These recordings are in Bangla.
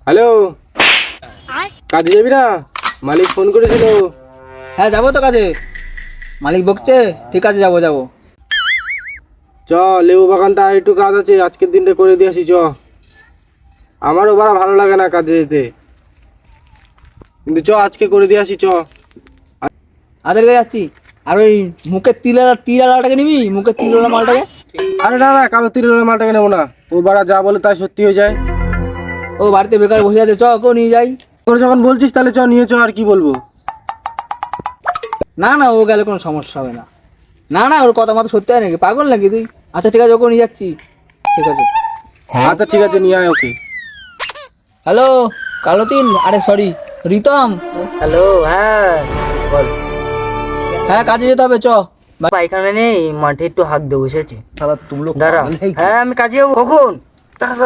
হ্যালো, কাজে যাবি না? মালিক ফোন করেছিল। হ্যাঁ যাবো তো কাজে, মালিক বকছে। ঠিক আছে যাবো যাবো। চ, লেবু বাগানটা একটু কাজ আছে, আজকের দিনটা করে দিয়ে আসি। চ, আমারও বড় ভালো লাগে না কাজে যেতে, কিন্তু চ আজকে করে দিয়ে আসি। চ, আদের কাছে যাচ্ছি। আর ওই মুখে তিলাটাকে নিবি, মুখে তিলওয়ালা মালটাকে। আরে না না, কালো তিলের মালটাকে নেবো না। ও বাড়া যা বলে তাই সত্যি হয়ে যায়। ও বাড়িতে বেকার বসে আছে, চ ওকেও নিয়ে যাই। তোর যখন বলছিস তাহলে চ, নিয়ে চ, আর কি বলবো। না না, ও গেলে কোনো সমস্যা হবে না। না না, ওর কথা মতো সত্যি হয় নাকি? পাগল নাকি তুই? আচ্ছা ঠিক আছে, ওকেও নিয়ে যাচ্ছি। ঠিক আছে। আচ্ছা ঠিক আছে, নিয়ে আয় ওকে। হ্যালো কালো তিল, আরে সরি রিতম। হ্যালো, হ্যাঁ বল। হ্যাঁ কাজে যেতে হবে, চ। পায়খানা নেই, মাঠে একটু হাঁক দেবো, বসেছে। साला तुम लोग দাঁড়া, पागल है क्या? হ্যাঁ আমি কাজে যাবো কখন?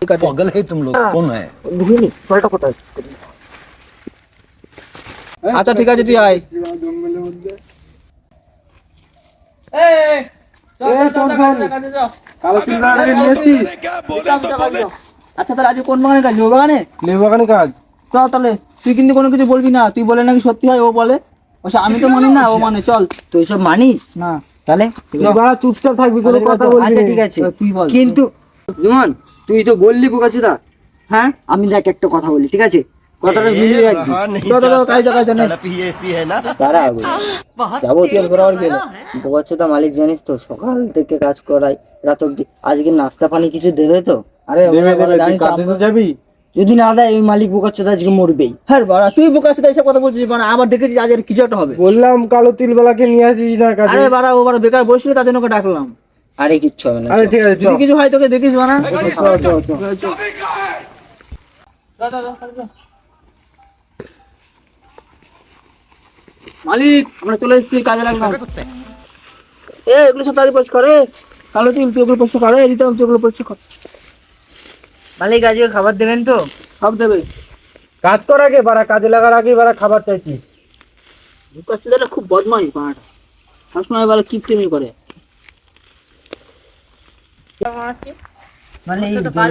ঠিক আছে। पागल है तुम लोग, कौन है? বুঝিনি ফলটা কোথায়? আচ্ছা ঠিক আছে, তুই আয়। কালো তিলটাকে নিয়ে এসছিস? আচ্ছা তাহলে আজ কোন বাগানে কাজ? ও বাগানে? লেবু বাগানে কাজ। চল তাহলে। তুই কিন্তু কোনো কিছু বলবি না, তুই বলে নাকি সত্যি হয় ও বলে। অবশ্য আমি তো মানি না, ও মানে। চল। তুই সব মানিস না তাহলে? তুই বাড়া চুপচাপ থাকবি, কোনো কথা বলবি আচ্ছা না। ঠিক আছে, তুই বল। কিন্তু জুমন তুই তো বললি বোকাচোদা। হ্যাঁ আমি দেখ একটা কথা বলি, ঠিক আছে? কথাটা মিলিয়ে রাখবি। দাঁড়া যাবতীয় করার গেল বোকাচোদা মালিক জানিস তো, সকাল থেকে কাজ করাই রাত অব্দি। আজকে নাস্তা পানি কিছু দেবে তো? আরে দেবে, ওরা দেবে, জানিস তুই কাজে তো যাবি। যদি না দেয় ওই মালিক বোকাচোদা আজকে মরবেই। হ্যাঁ বাড়া, তুই বোকা আছে এসব কথা বলছিস মানে? আবার দেখেছিস আজ এর কিছু একটা হবে। বললাম কালো তিলবেলাকে নিয়ে আসিস না কাজে। আরে বাড়া, ও বাড়া বেকার বসছিল, তার জন্য ওকে ডাকলাম। আরে কিচ্ছু হবে না। আরে ঠিক আছে, চল। যদি কিছু হয় তোকে দেখিস বাড়া। চল। মালিক আমরা চলে এসেছি, কাজে লাগলাম। এগুলো সব তাদের পরিষ্কার করে। কালো তিল তুই ওগুলো পরিষ্কার করে দিতে হবে, ওগুলো পরিষ্কার কর। মালিক আজকে খাবার দেবেন তো? সব দেবে। কাজ কর আগে, বাড়া কাজে লাগার আগে বাড়া খাবার চাইছিস। কাছে দিলে খুব বদমাই পাড়াটা, সবসময় বলে কিপটেমি করে। মানে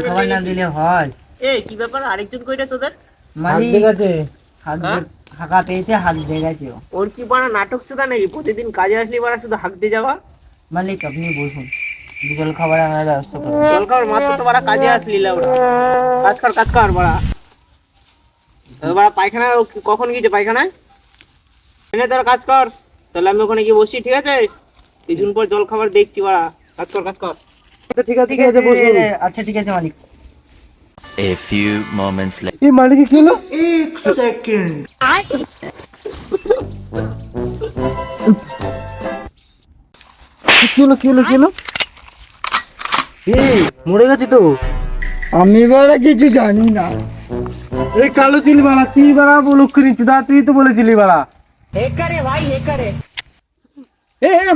খাবার না দিলে হয়? এই কি ব্যাপার, আরেকজন কইরা তোদের? মালিক ঠিক আছে। হাঁকা পেয়েছে, হাত দিয়ে গেছে। ওর কি বাড়া নাটক শুধু নাকি? প্রতিদিন কাজে আসলে বাড়া শুধু হাঁক দিয়ে যাওয়া। মালিক আপনি বসুন, বিকেল খাবার আমরা ব্যবস্থা করবো। জল খাওয়ার মাত্র তো বাড়া কাজে আসলি লাউড়া। কাজ কর বাড়া। বাড়া পায়খানা কখন গিয়েছে পায়খানায়? এনে তোর কাজ কর, তাহলে আমি ওখানে গিয়ে বসি, ঠিক আছে? কিছুদিন পর জল খাবার দেখছি বাড়া। কাজ কর। আচ্ছা ঠিক আছে, ঠিক আছে, বসুন। আচ্ছা ঠিক আছে মালিক। A few moments later. এই মালিক কি হলো? কি হলো? এই মরে গেছে তো। আমি বাড়া কিছু জানি না। এই কালো তিল বাড়া, তুই বাড়া লক্ষ্য দা, তুই তো বলেছিলি বাড়া।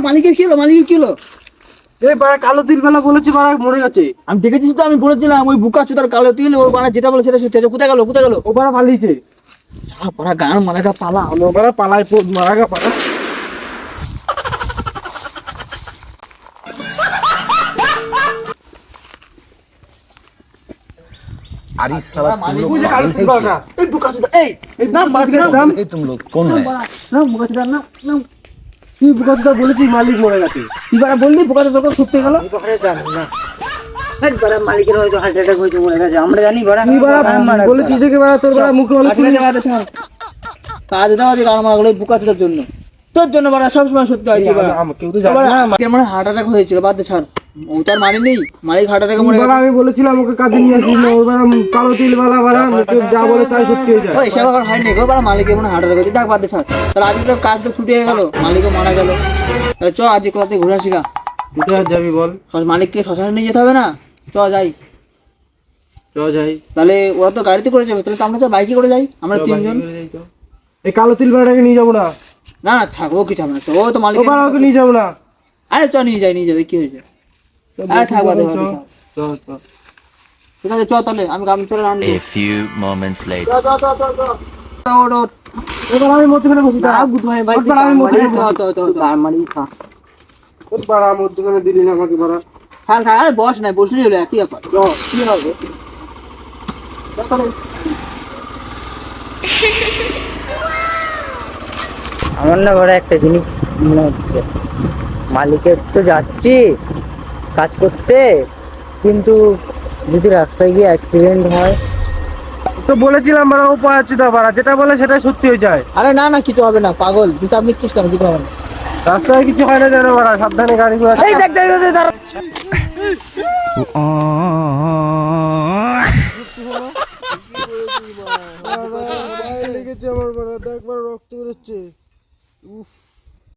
মালিকের কি হলো? এই বাড়া কালো তিল বেলা বলেছি বাড়া মরে গেছে। আমি দেখেছিস তো, আমি বলেছিলাম ওই বুকা চুদার কালো তিল, ওর বাড়া যেটা বলে সেটা সত্যি। কোথায় গেল? ও বাড়া পালিয়েছে। বাড়া গান মালাটা পালা। ও বাড়া পালায়, মারা গা পালা। अरे साला तुम लोग ওই যে কালো पागल তিল है বাড়া। क्या? এই বুকা চুদা, এই নাম বাড়া নাম। पागल है तुम लोग, कौन है? না বুকা চুদার না। তুই বুকা চুদা বলেছিস মালিক মরে গেছে। তুই বাড়া বললি বুকা চুদার কথা সত্যি গেল। মালিকের হয়তো হার্ট অ্যাটাক হয়েছে, মরে গেছে, আমরা জানি বাড়া। তুই বাড়া বলেছিস দেখে বাড়া তোর বাড়া মুখে অনেক ঠিক আছে বাড়া, শোন। কাজ দাও যে গান মারাগুলো বুকা চুদার জন্য, তোর জন্য বাড়া সবসময় সত্যি হয়। কেউ তো জানে না। মানে হার্ট অ্যাটাক হয়েছিল, বাদ দে ছাড়। ও তার মানে নেই, মালিক হার্ট অ্যাটাকে মরে বাড়া গেছে। আমি বলেছিলাম ওকে কাজে নিয়ে আসিস না। ওই বাড়া কালো তিল বাড়া বাড়া মুখে যা বলে তাই সত্যি হয়ে যায়। ও এসব আর হয় না গো বাড়া, মালিকের মনে হার্ট অ্যাটাক হয়েছে। দেখ বাদ দে ছাড়। তাহলে আজকে তো কাজ তো ছুটি হয়ে গেল, মালিকও মারা গেল। তাহলে চ আজকে কোথা থেকে ঘুরে আসি গা। কোথায় যাবি বল? মালিককে শ্মশানে নিয়ে যেতে হবে না? চ যাই। চ যাই। তাহলে ওরা তো গাড়িতে করে যাবে, তাহলে তো আমরা তো বাইকে করে যাই, আমরা তিনজন। এই কালো তিল বাড়াটাকে নিয়ে যাবো না। না না থাক, ও কিছু হবে না। ও তো মালিক। ও বাড়া ওকে নিয়ে যাবো না। আরে চ নিয়ে যাই কি হয়েছে? আরে থাক বাদ দে, বাদ দে, থাক। চ। ঠিক আছে চ তাহলে, আমি কাম চলে রান্না। A few moments later. এবার আমি মধ্যখানে বসি। আমি মধ্যখানে দিলি না আমাকে বাড়া। থাক আরে বস নাই, বসলেই হলো, একই ব্যাপার। কি হবে? আমার না বড় একটা জিনিস মনে হচ্ছে, মালিকের তো যাচ্ছি কাজ করতে, কিন্তু যদি রাস্তায় গিয়ে অ্যাক্সিডেন্ট হয়। তো বলেছিলাম বাড়া ও পাচ্ছি তো বাড়া, যেটা বলে সেটাই সত্যি হয়ে যায়। আরে না না, কিছু হবে না, পাগল তুই চাপ নিচ্ছিস কেন? কিছু হবে না। রাস্তায় কিছু হয় না যেন বাড়া, সাবধানে গাড়ি ঘোড়া। এই দেখ দেখ দেখ, দাঁড়া। লেগেছে আমার বাড়া, দেখ বাড়া রক্ত বেরোচ্ছে। উফ।